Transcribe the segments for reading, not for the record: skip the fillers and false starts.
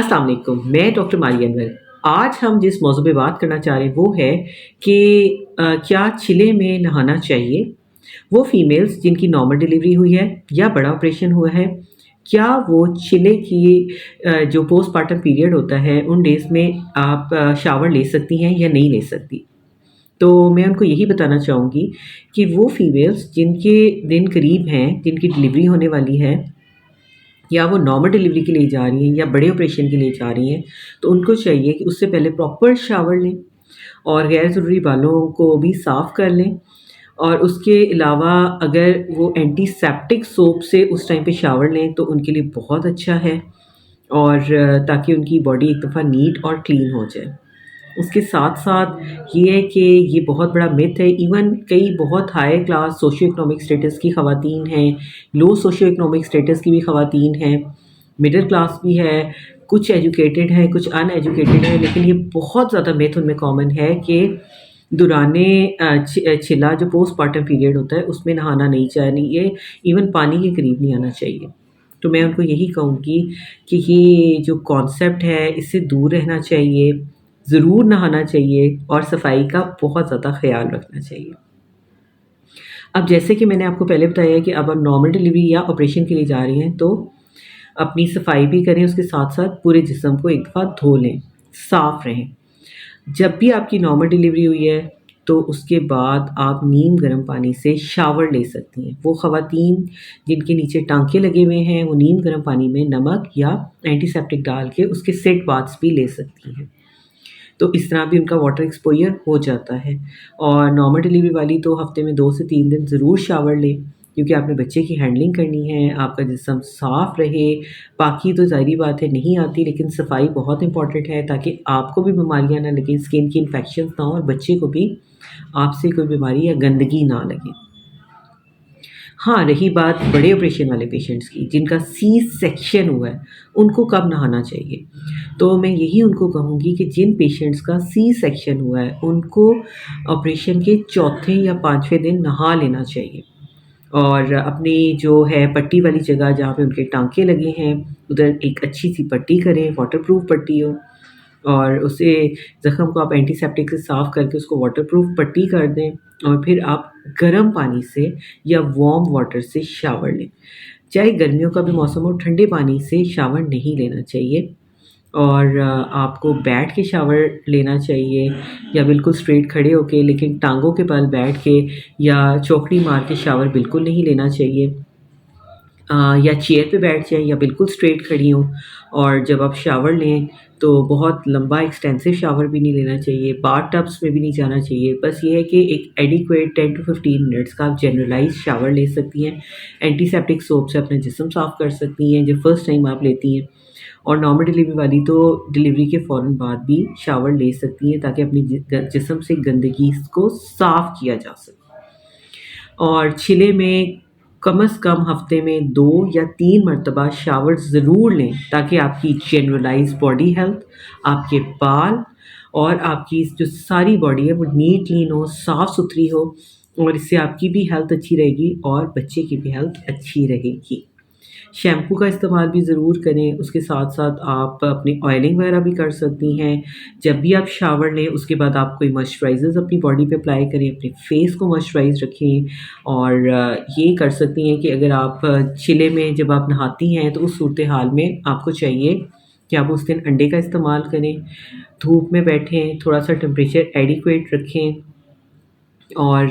अस्सलाम वालेकुम, मैं डॉक्टर मारिया अनवर। आज हम जिस मौज़ू पे बात करना चाह रहे हैं वो है कि क्या चिले में नहाना चाहिए? वो फीमेल्स जिनकी नॉर्मल डिलीवरी हुई है या बड़ा ऑपरेशन हुआ है, क्या वो चिले की जो पोस्टपार्टम पीरियड होता है उन डेज़ में आप शावर ले सकती हैं या नहीं ले सकती? तो मैं उनको यही बताना चाहूँगी कि वो फीमेल्स जिनके दिन करीब हैं, जिनकी डिलीवरी होने वाली है या वो नॉर्मल डिलीवरी के लिए जा रही हैं या बड़े ऑपरेशन के लिए जा रही हैं, तो उनको चाहिए कि उससे पहले प्रॉपर शावर लें और गैर ज़रूरी बालों को भी साफ़ कर लें। और उसके अलावा अगर वो एंटीसेप्टिक सोप से उस टाइम पे शावर लें तो उनके लिए बहुत अच्छा है और ताकि उनकी बॉडी एक दफ़ा नीट और क्लीन हो जाए। उसके साथ-साथ ये है कि ये बहुत बड़ा मिथ है, इवन कई बहुत high class socio economic status की ख़वातीन हैं, लो सोशियो इकोनॉमिक स्टेटस की भी ख़वातीन हैं, मिडल क्लास भी है, कुछ एजुकेटेड हैं, कुछ अनएजुकेटेड हैं, लेकिन ये बहुत ज़्यादा मिथ उनमें कॉमन है कि दौराने छिला जो पोस्टपार्टम पीरियड होता है उसमें नहाना नहीं चाहिए, इवन पानी के करीब नहीं आना चाहिए। तो मैं उनको यही कहूँगी कि ये जो कॉन्सेप्ट है इससे दूर रहना चाहिए, ज़रूर नहाना चाहिए और सफाई का बहुत ज़्यादा ख़्याल रखना चाहिए। अब जैसे कि मैंने आपको पहले बताया कि अब आप नॉर्मल डिलीवरी या ऑपरेशन के लिए जा रही हैं, तो अपनी सफाई भी करें, उसके साथ-साथ पूरे जिस्म को एक दफ़ा धो लें, साफ़ रहें। जब भी आपकी नॉर्मल डिलीवरी हुई है, तो उसके बाद आप नीम गर्म पानी से शावर ले सकती हैं। वो ख़वातीन जिनके नीचे टाँके लगे हुए हैं, वो नीम गर्म पानी में नमक या एंटीसेप्टिक डाल के उसके सेट बाथ्स भी ले सकती हैं। तो इस तरह भी उनका वाटर एक्सपोज़र हो जाता है। और नॉर्मल डिलीवरी वाली तो हफ़्ते में 2 से 3 दिन ज़रूर शावर लें, क्योंकि आपने बच्चे की हैंडलिंग करनी है, आपका जिस्म साफ़ रहे। बाकी तो ज़ाहिर-सी बात है नहीं आती, लेकिन सफाई बहुत इम्पॉर्टेंट है ताकि आपको भी बीमारियाँ ना लगें, स्किन की इन्फेक्शंस ना हों और बच्चे को भी आपसे कोई बीमारी या गंदगी ना लगे। हाँ, रही बात बड़े ऑपरेशन वाले पेशेंट्स की, जिनका सी सेक्शन हुआ है, उनको कब नहाना चाहिए? तो मैं यही उनको कहूँगी कि जिन पेशेंट्स का सी सेक्शन हुआ है, उनको ऑपरेशन के चौथे या 5वें दिन नहा लेना चाहिए। और अपनी जो है पट्टी वाली जगह जहाँ पे उनके टाँके लगे हैं, उधर एक अच्छी-सी पट्टी करें, वाटरप्रूफ पट्टी हो और उसे ज़ख्म को आप एंटीसेप्टिक से साफ़ करके उसको वाटरप्रूफ पट्टी कर दें और फिर आप गर्म पानी से या वार्म वाटर से शावर लें। चाहे गर्मियों का भी मौसम हो, ठंडे पानी से शावर नहीं लेना चाहिए और आपको बैठ के शावर लेना चाहिए या बिल्कुल स्ट्रेट खड़े होके, लेकिन टाँगों के बल बैठ के या चौकड़ी मार के शावर बिल्कुल नहीं लेना चाहिए। या चेयर पे बैठ जाएँ या बिल्कुल स्ट्रेट खड़ी हों और जब आप शावर लें तो बहुत लंबा एक्सटेंसिव शावर भी नहीं लेना चाहिए, बाथ टब्स में भी नहीं जाना चाहिए। बस ये है कि एक एडिक्वेट 10 टू 15 मिनट्स का आप जनरलाइज़ शावर ले सकती हैं। एंटीसेप्टिक सोप से अपना जिस्म साफ़ कर सकती हैं जब फर्स्ट टाइम आप लेती हैं। और नॉर्मल डिलीवरी वाली तो डिलीवरी के फ़ौरन बाद भी शावर ले सकती हैं ताकि अपनी जिस्म से गंदगी को साफ़ किया जा सके। और छिले में कम से कम हफ़्ते में 2 या 3 मरतबा शावर ज़रूर लें ताकि आपकी जनरलाइज़ बॉडी हेल्थ, आपके बाल और आपकी जो सारी बॉडी है वो नीट क्लीन हो, साफ़-सुथरी हो और इससे आपकी भी हेल्थ अच्छी रहेगी और बच्चे की भी हेल्थ अच्छी रहेगी। शैम्पू का इस्तेमाल भी ज़रूर करें, उसके साथ-साथ आप अपनी ऑयलिंग वगैरह भी कर सकती हैं। जब भी आप शावर लें उसके बाद आप कोई मॉइस्चराइज़र्स अपनी बॉडी पे अप्लाई करें, अपने फेस को मॉइस्चराइज़ रखें और ये कर सकती हैं कि अगर आप चिले में जब आप नहाती हैं तो उस सूरत-ए-हाल में आपको चाहिए कि आप उस दिन अंडे का इस्तेमाल करें, धूप में बैठें, थोड़ा-सा टेम्परेचर एडिक्वेट रखें और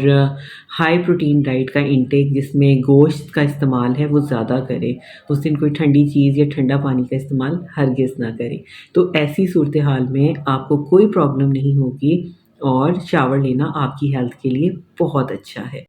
हाई प्रोटीन डाइट का इंटेक जिसमें गोश्त का इस्तेमाल है वो ज़्यादा करें। उस दिन कोई ठंडी चीज़ या ठंडा पानी का इस्तेमाल हरगिज़ ना करें। तो ऐसी सूरत-ए-हाल में आपको कोई प्रॉब्लम नहीं होगी और शावर लेना आपकी हेल्थ के लिए बहुत अच्छा है।